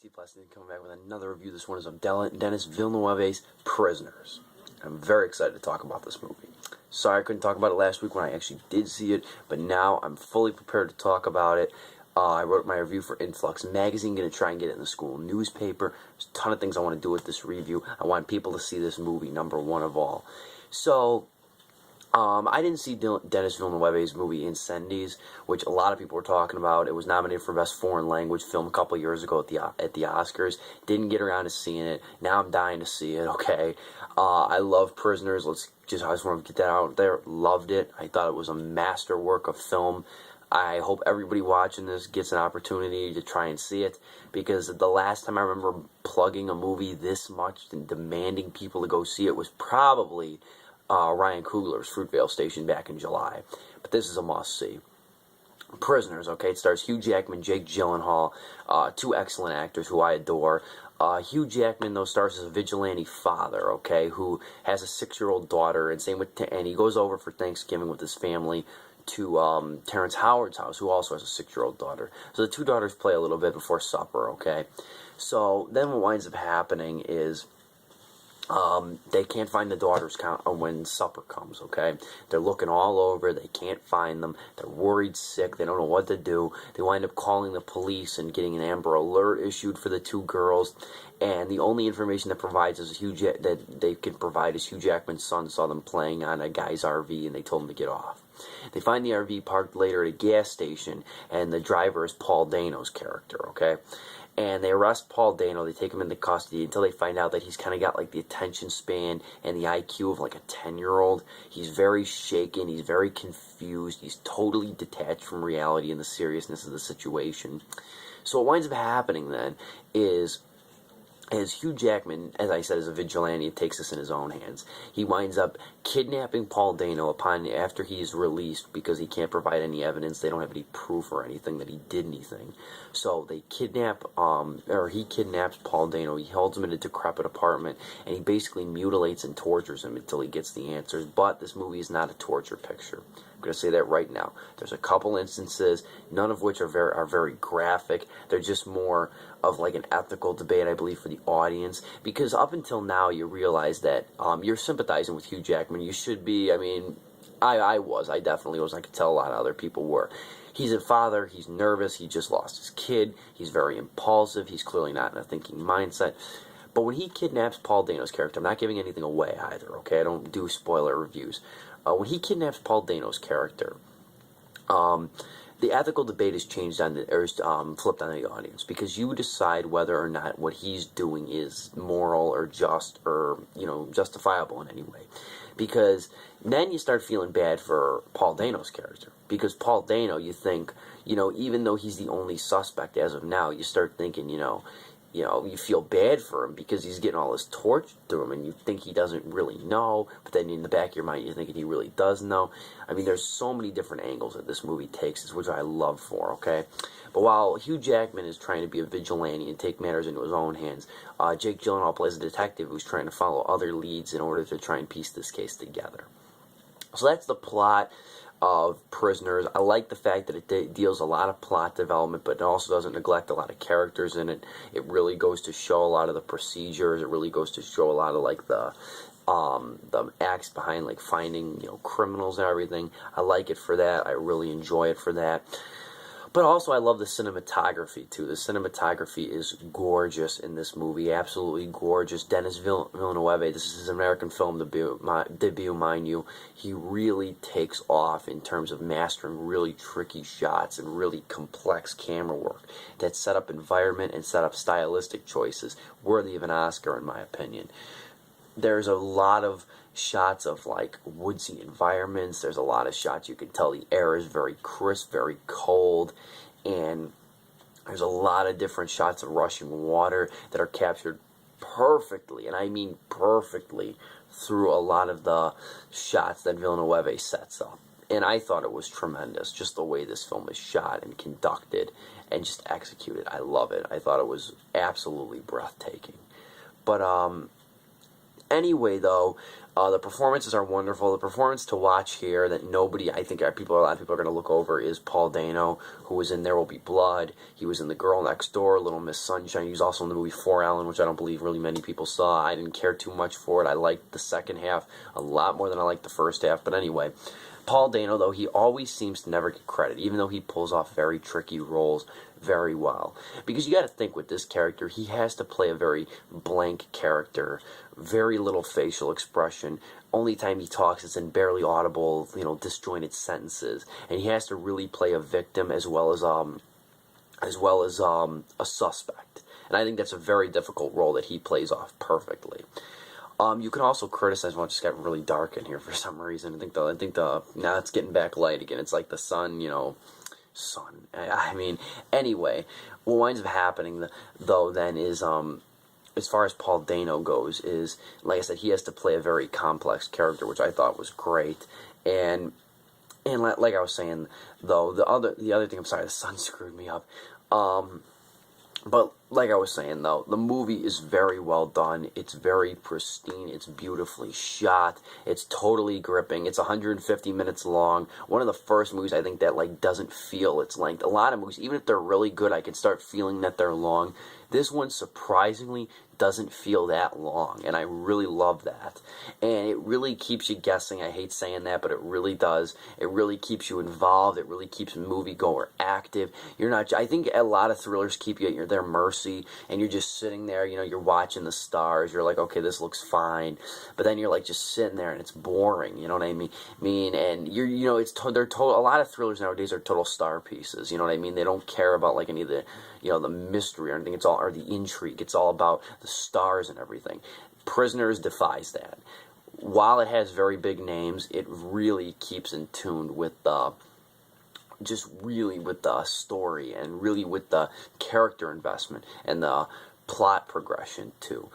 Pulaski coming back with another review. This one is of Denis Villeneuve's Prisoners. I'm very excited to talk about this movie. Sorry I couldn't talk about it last week when I actually did see it, but now I'm fully prepared to talk about it. I wrote my review for Influx Magazine, going to try and get it in the school newspaper. There's a ton of things I want to do with this review. I want people to see this movie, number one of all. So, I didn't see Denis Villeneuve's movie Incendies, which a lot of people were talking about. It was nominated for Best Foreign Language Film a couple years ago at the Oscars. Didn't get around to seeing it. Now I'm dying to see it, okay? I love Prisoners. I just want to get that out there. Loved it. I thought it was a masterwork of film. I hope everybody watching this gets an opportunity to try and see it, because the last time I remember plugging a movie this much and demanding people to go see it was probably Ryan Coogler's Fruitvale Station back in July. But this is a must-see. Prisoners, okay? It stars Hugh Jackman, Jake Gyllenhaal, two excellent actors who I adore. Hugh Jackman, though, stars as a vigilante father, okay, who has a 6-year-old daughter, and he goes over for Thanksgiving with his family to Terrence Howard's house, who also has a 6-year-old daughter. So the two daughters play a little bit before supper, okay? So then what winds up happening is they can't find the daughters when supper comes, okay? They're looking all over. They can't find them. They're worried, sick. They don't know what to do. They wind up calling the police and getting an Amber Alert issued for the two girls. And the only information that they can provide is Hugh Jackman's son saw them playing on a guy's RV, and they told him to get off. They find the RV parked later at a gas station, and the driver is Paul Dano's character, okay? And they arrest Paul Dano. They take him into custody until they find out that he's kind of got like the attention span and the IQ of like a 10-year-old. He's very shaken. He's very confused. He's totally detached from reality and the seriousness of the situation. So what winds up happening then is, as Hugh Jackman, as I said, is a vigilante, takes this in his own hands. He winds up kidnapping Paul Dano after he is released, because he can't provide any evidence. They don't have any proof or anything that he did anything. So they he kidnaps Paul Dano. He holds him in a decrepit apartment, and he basically mutilates and tortures him until he gets the answers. But this movie is not a torture picture. I'm going to say that right now. There's a couple instances, none of which are very graphic. They're just more of like an ethical debate, I believe, for the audience. Because up until now, you realize that you're sympathizing with Hugh Jackman. You should be. I mean, I definitely was. I could tell a lot of other people were. He's a father. He's nervous. He just lost his kid. He's very impulsive. He's clearly not in a thinking mindset. But when he kidnaps Paul Dano's character, I'm not giving anything away either, okay? I don't do spoiler reviews. When he kidnaps Paul Dano's character, the ethical debate is flipped on the audience, because you decide whether or not what he's doing is moral or just or, justifiable in any way. Because then you start feeling bad for Paul Dano's character. Because Paul Dano, you think, even though he's the only suspect as of now, you start thinking, you feel bad for him because he's getting all this torture through him, and you think he doesn't really know, but then in the back of your mind, you're thinking he really does know. I mean, there's so many different angles that this movie takes, which I love for, okay? But while Hugh Jackman is trying to be a vigilante and take matters into his own hands, Jake Gyllenhaal plays a detective who's trying to follow other leads in order to try and piece this case together. So that's the plot of Prisoners. I like the fact that it deals a lot of plot development, but it also doesn't neglect a lot of characters in it. It really goes to show a lot of the procedures. It really goes to show a lot of like the acts behind like finding criminals and everything. I like it for that. I really enjoy it for that. But also, I love the cinematography, too. The cinematography is gorgeous in this movie. Absolutely gorgeous. Denis Villeneuve, this is his American film debut, mind you. He really takes off in terms of mastering really tricky shots and really complex camera work that set up environment and set up stylistic choices worthy of an Oscar, in my opinion. There's a lot of shots of like woodsy environments. There's a lot of shots you can tell the air is very crisp, very cold, and there's a lot of different shots of rushing water that are captured perfectly, and I mean perfectly, through a lot of the shots that Villeneuve sets up. And I thought it was tremendous, just the way this film is shot and conducted and just executed. I love it. I thought it was absolutely breathtaking. But Anyway, though, the performances are wonderful. The performance to watch here that nobody, I think, a lot of people are going to look over is Paul Dano, who was in There Will Be Blood. He was in The Girl Next Door, Little Miss Sunshine. He was also in the movie For Ellen, which I don't believe really many people saw. I didn't care too much for it. I liked the second half a lot more than I liked the first half. But anyway, Paul Dano, though, he always seems to never get credit, even though he pulls off very tricky roles very well. Because you got to think with this character, he has to play a very blank character, very little facial expression. Only time he talks is in barely audible, disjointed sentences, and he has to really play a victim as well as a suspect. And I think that's a very difficult role that he plays off perfectly. You can also criticize. Well, it just got really dark in here for some reason. I think the now it's getting back light again. It's like the sun, sun. I mean, anyway, what winds up happening though then is as far as Paul Dano goes, is like I said, he has to play a very complex character, which I thought was great. And like I was saying though, the other thing, I'm sorry, the sun screwed me up. But like I was saying, though, the movie is very well done. It's very pristine. It's beautifully shot. It's totally gripping. It's 150 minutes long. One of the first movies I think that doesn't feel its length. A lot of movies, even if they're really good, I can start feeling that they're long. This one surprisingly doesn't feel that long, and I really love that. And it really keeps you guessing. I hate saying that, but it really does. It really keeps you involved. It really keeps a moviegoer active. You're not. I think a lot of thrillers keep you at their mercy, and you're just sitting there. You're watching the stars. You're like, okay, this looks fine, but then you're just sitting there, and it's boring. You know what I mean? And they're total. A lot of thrillers nowadays are total star pieces. You know what I mean? They don't care about any of the the mystery or anything. It's all, or the intrigue. It's all about the stars and everything. Prisoners defies that. While it has very big names, it really keeps in tune with the story, and really with the character investment and the plot progression too.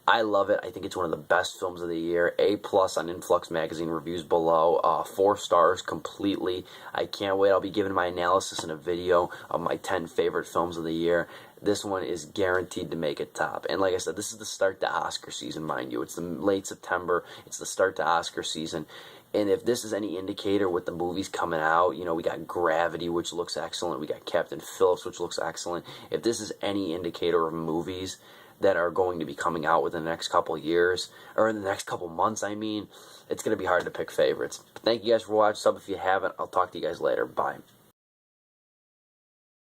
I love it. I think it's one of the best films of the year. A+ on Influx Magazine reviews below. 4 stars completely. I can't wait. I'll be giving my analysis in a video of my 10 favorite films of the year. This one is guaranteed to make it top. And like I said, this is the start to Oscar season, mind you. It's the late September. It's the start to Oscar season. And if this is any indicator with the movies coming out, we got Gravity, which looks excellent. We got Captain Phillips, which looks excellent. If this is any indicator of movies that are going to be coming out within the next couple years, or in the next couple months, it's going to be hard to pick favorites. Thank you guys for watching. Sub if you haven't. I'll talk to you guys later. Bye.